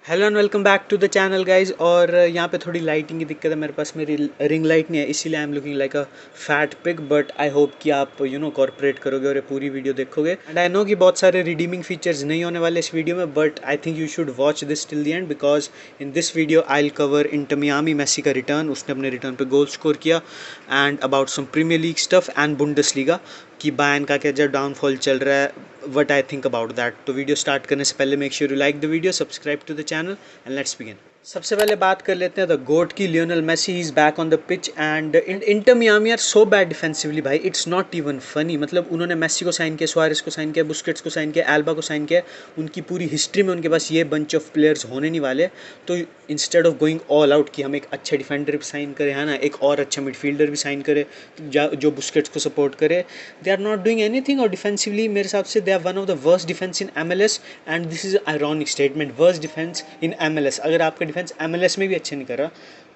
Hello and welcome back to the channel guys. और यहाँ पे थोड़ी लाइटिंग की दिक्कत है, मेरे पास मेरी रिंग लाइट नहीं है, इसीलिए I am looking like a fat pig. But I hope कि आप कॉर्पोरेट करोगे और ये पूरी वीडियो देखोगे। एंड आई नो कि बहुत सारे रिडीमिंग फीचर्स नहीं होने वाले इस वीडियो में, but I think you should watch this till the end because in this video I will cover Inter Miami Messi का रिटर्न, उसने अपने रिटर्न पे गोल स्कोर किया, and about some Premier League stuff and Bundesliga कि Bayern का क्या जब downfall चल रहा है, what I think about that. तो वीडियो स्टार्ट करने से पहले make sure you like the video, subscribe to the channel and let's begin. सबसे पहले बात कर लेते हैं द गोट की, Lionel Messi is back on the pitch and Inter Miami are so bad defensively भाई, इट्स नॉट इवन फनी। मतलब उन्होंने मेसी को साइन किया, सुआरेस को साइन किया, बुस्केट्स को साइन किया, एल्बा को साइन किया, उनकी पूरी हिस्ट्री में उनके पास ये बंच ऑफ प्लेयर्स होने नहीं वाले। तो instead of going all out कि हम एक अच्छे डिफेंडर भी साइन करें, है ना, एक और अच्छा मिडफील्डर भी साइन करे जो बुस्केट्स को सपोर्ट करे, they are not doing anything. और डिफेंसिवली मेरे हिसाब से they are one of the worst defence in MLS, and this is ironic statement, worst defence in MLS। अगर आपका डिफेंस MLS में भी अच्छे नहीं कर रहा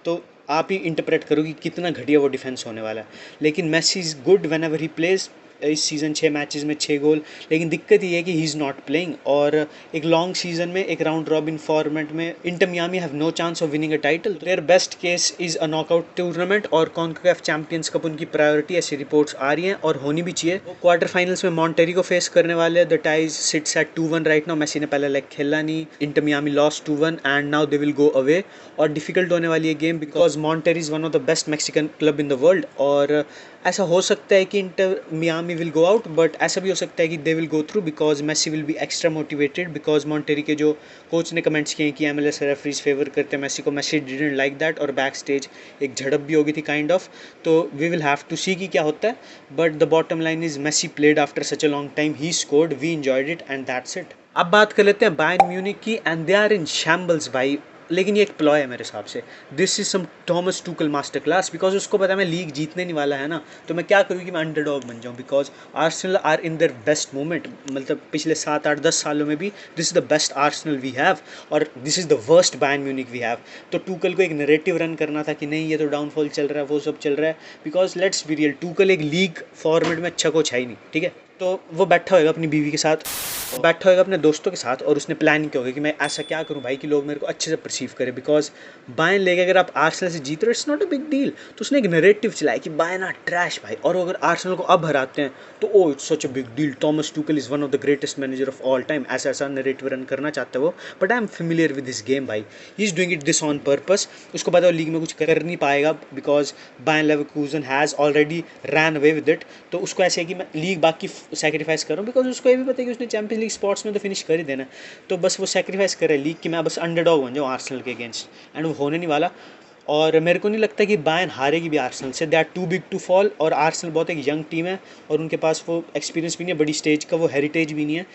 तो आप ही इंटरप्रेट करो कि कितना घटिया वो डिफेंस होने वाला है। लेकिन Messi is good whenever he plays. इस सीज़न 6 मैचेस में 6 गोल, लेकिन दिक्कत ये है कि ही इज़ नॉट प्लेइंग। और एक लॉन्ग सीजन में, एक राउंड रॉबिन फॉर्मेट में Inter Miami have no chance of winning a title. Their best case is a knockout tournament और कॉन्कैकाफ चैंपियंस कप उनकी प्रायोरिटी, ऐसी रिपोर्ट्स आ रही हैं और होनी भी चाहिए। वो क्वार्टर फाइनल्स में मॉन्टेरी को फेस करने वाले, the ties sits at 2-1 right now. Messi ने पहला लेग खेला नहीं, Inter Miami lost 2-1 and now they will go away. और डिफिकल्ट होने वाली है game because Monterrey is one of the best Mexican club in the world. और ऐसा हो सकता है कि Inter Miami will go out, but ऐसा भी हो सकता है कि they will go through because Messi will be extra motivated. Because Monterrey के जो कोच ने कमेंट्स किए हैं कि MLS रेफरीज फेवर करते हैं मेसी को, मेसी डिडंट लाइक दैट, और बैक स्टेज एक झड़प भी होगी थी काइंड ऑफ। तो we will have to see कि क्या होता है, but the bottom line is Messi played after such a long time, he scored, we enjoyed it and that's it. अब बात कर लेते हैं बायर्न म्यूनिख की, and they are in shambles भाई। लेकिन ये एक प्लॉय है मेरे हिसाब से, this is some Thomas Tuchel master class, because उसको पता है मैं लीग जीतने नहीं वाला है ना, तो मैं क्या करूँ कि मैं अंडरडॉग बन जाऊँ। Because Arsenal are in their best moment, मतलब पिछले 7-8-10 सालों में भी this is the best Arsenal we have, और this is the worst Bayern Munich we have. तो टूकल को एक नैरेटिव रन करना था कि नहीं ये तो डाउनफॉल चल रहा है, वो सब चल रहा है। Because let's be real, Tuchel एक लीग फॉर्मेट में अच्छा कोच है ही नहीं, ठीक है। तो वो बैठा होगा अपनी बीवी के साथ, बैठा होगा अपने दोस्तों के साथ, और उसने प्लान किया होगा कि मैं ऐसा क्या करूं भाई कि लोग मेरे को अच्छे से परसीव करें। बिकॉज बायर्न लेके अगर आप आर्सेनल से जीत रहे हो, it's not a big deal. तो उसने एक नैरेटिव चलाया कि बायर्न आर ट्रैश भाई, और अगर आर्सेनल को अब हराते हैं तो oh it's such a big deal, Thomas Tuchel is one of the greatest manager of all time. ऐसा ऐसा नैरेटिव रन करना चाहते हो, but I am familiar with this game भाई, he is doing it this on purpose. उसको पता है league में कुछ कर नहीं पाएगा because Bayern Leverkusen has already ran away with it. तो उसको ऐसे है कि मैं लीग बाकी सेक्रीफाइस कर रहा हूँ, बिकॉज उसको ये भी पता है कि उसने चैंपियंस लीग स्पॉट्स में तो फिनिश कर ही देना है। तो बस वो सेक्रीफाइस करे लीग कि मैं बस अंडरडॉग बन जाऊँ आर्सेनल के अगेंस्ट, एंड वो होने नहीं वाला। और मेरे को नहीं लगता कि बायर्न हारेगी भी आर्सेनल से, they are too big to fall. और आर्सेनल बहुत एक यंग टीम है और उनके पास वो एक्सपीरियंस भी नहीं है, बड़ी स्टेज का वो हेरिटेज भी नहीं है।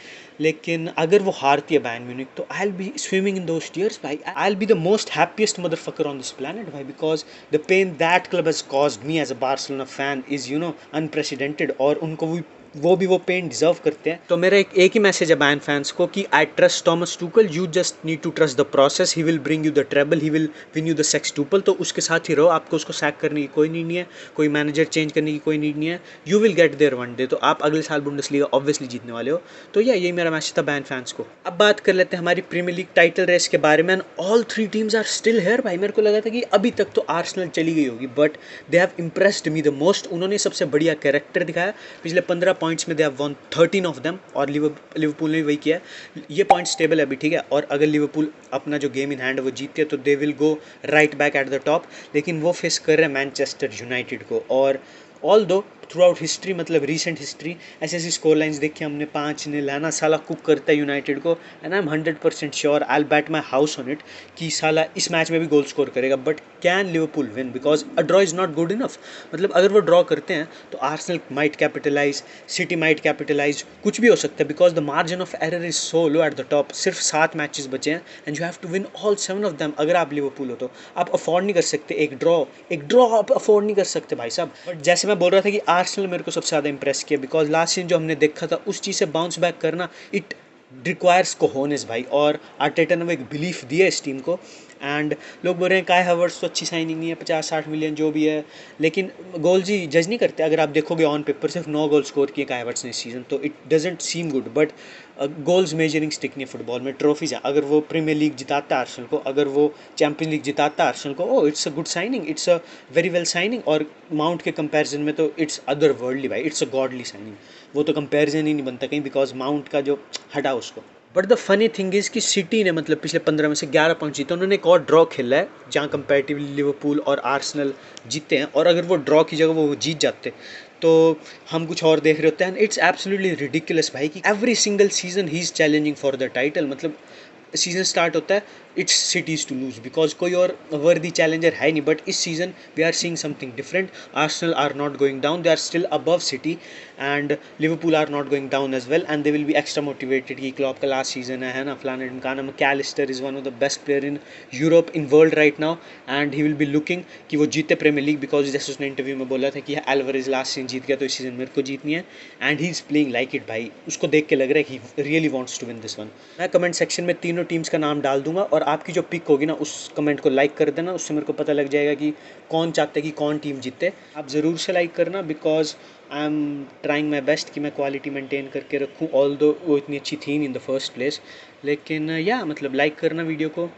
लेकिन अगर वो हारती है बायर्न म्यूनिख, तो I will be swimming in those tears भाई, I will be the most happiest motherfucker on this planet भाई, because the pain that club has caused me as a Barcelona fan is unprecedented. और उनको वो pen deserve करते हैं। तो मेरा एक ही मैसेज है बायर्न फैंस को कि I trust Thomas Tuchel, you just need to trust the process, he will bring you the treble, he will win you the sextuple. तो उसके साथ ही रहो, आपको उसको सैक करने की कोई नीड नहीं है, कोई मैनेजर चेंज करने की कोई नीड नहीं है, you will get there one day. तो आप अगले साल बुंडेसलीगा ऑब्वियसली जीतने वाले हो। तो यही मेरा मैसेज था बायर्न फैंस को। अब बात कर लेते हैं हमारी प्रीमियर लीग टाइटल रेस के बारे में, and all 3 teams are still here भाई। मेरे को लगा था कि अभी तक तो आर्सेनल चली गई होगी, but they have impressed me the most. उन्होंने सबसे बढ़िया कैरेक्टर दिखाया, पिछले 15 पॉइंट्स में they have one 13 of them, और लिवरपूल ने भी वही किया। ये पॉइंट स्टेबल है अभी, ठीक है। और अगर लिवरपूल अपना जो गेम इन हैंड है वो जीतते हैं तो दे will go right back at the top. लेकिन वो फेस कर रहे हैं मैनचेस्टर यूनाइटेड को। और ऑल दो थ्रू आउट हिस्ट्री, मतलब रीसेंट हिस्ट्री, ऐसी ऐसी स्कोर लाइन्स देखी हमने, 5-0 है ना, साला कुक करता है यूनाइटेड को। And I am 100% sure, I will bet my house on it कि साला इस मैच में भी गोल स्कोर करेगा। But can Liverpool win, because a draw is not good enough. मतलब अगर वो ड्रॉ करते हैं तो Arsenal might capitalise, City might capitalise, कुछ भी हो सकता है, because the margin of error is so low at the top. सिर्फ 7 मैचेस बचे हैं and you have to win all 7 of them. अगर आप लिवरपूल हो तो आप अफोर्ड नहीं कर सकते एक ड्रॉ आप अफोर्ड नहीं कर सकते भाई साहब। बट जैसे मैं बोल रहा था कि आर्सेनल मेरे को सबसे ज़्यादा इंप्रेस किया, बिकॉज लास्ट सीजन जो हमने देखा था उस चीज़ से बाउंस बैक करना, इट रिक्वायर्स कोहोनेस भाई। और आर्टेटा ने वो एक बिलीफ दिया इस टीम को। एंड लोग बोल रहे हैं काय हावर्ट्स तो अच्छी साइनिंग नहीं है, 50-60 मिलियन जो भी है, लेकिन गोल जी जज नहीं करते। अगर आप देखोगे ऑन पेपर सिर्फ 9 गोल स्कोर किए काय हावर्ट्स ने इस सीज़न, तो it doesn't seem good. But goals measuring stick नहीं है फुटबॉल में, ट्रॉफीज है। अगर वो प्रीमियर लीग जिताता है आर्सेनल को, अगर वो चैंपियन लीग जिताता है आर्सेनल को, oh it's a good signing, it's a very well signing. और माउंट के कंपैरिजन में तो इट्स अदर वर्ल्डली भाई, इट्स अ गॉडली साइनिंग। वो तो कंपैरिजन ही नहीं बनता कहीं, बिकॉज माउंट का जो हटा उसको। But the funny thing is कि सिटी ने मतलब पिछले 15 में से 11 पॉइंट जीते, उन्होंने एक और ड्रॉ खेला है जहाँ कंपैरेटिवली लिवरपूल और आर्सेनल जीते हैं। और अगर वो ड्रॉ की जगह वो जीत जाते तो हम कुछ और देख रहे होते हैं। इट्स एब्सोल्युटली रिडिकुलस भाई कि every single season he is challenging for the title. मतलब सीजन स्टार्ट होता है, it's City's to lose, because कोई और वर्दी चैलेंजर है नहीं। बट इस season we are seeing something different. Arsenal are not going down, they are still above City, and Liverpool are not going down as well, and they will be extra motivated कि Klopp का last season है ना, फलाना ढिमकाना। McAllister is one of the best player in Europe, in world right now, and he will be looking कि वो जीते premiere league, because जैसे उसने इंटरव्यू में बोला था कि एल्वारेज लास्ट सीजन जीत गया तो इस सीजन मेरे को जीतनी है, and he is playing like it भाई। उसको देख के लग रहा है he really wants to win this one. मैं कमेंट सेक्शन में तीनों टीम्स का नाम डाल दूंगा, और आपकी जो पिक होगी ना उस कमेंट को लाइक कर देना, उससे मेरे को पता लग जाएगा कि कौन चाहते हैं कि कौन टीम जीते। आप ज़रूर से लाइक करना, because I am trying my best कि मैं क्वालिटी मेंटेन करके रखूँ, ऑल दो वो इतनी अच्छी थी इन द फर्स्ट प्लेस। लेकिन या मतलब लाइक करना वीडियो को,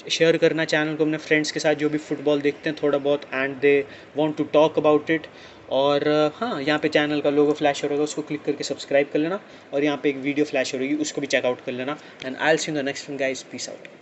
शेयर करना चैनल को अपने फ्रेंड्स के साथ जो भी फुटबॉल देखते हैं थोड़ा बहुत, and they want to talk about it. और हाँ, यहाँ पे चैनल का लोगो फ्लैश हो रहेगा, उसको क्लिक करके सब्सक्राइब कर लेना, और यहाँ पे एक वीडियो फ्लैश हो रही है, उसको भी चेकआउट कर लेना। And I will see you in the next one guys, peace out.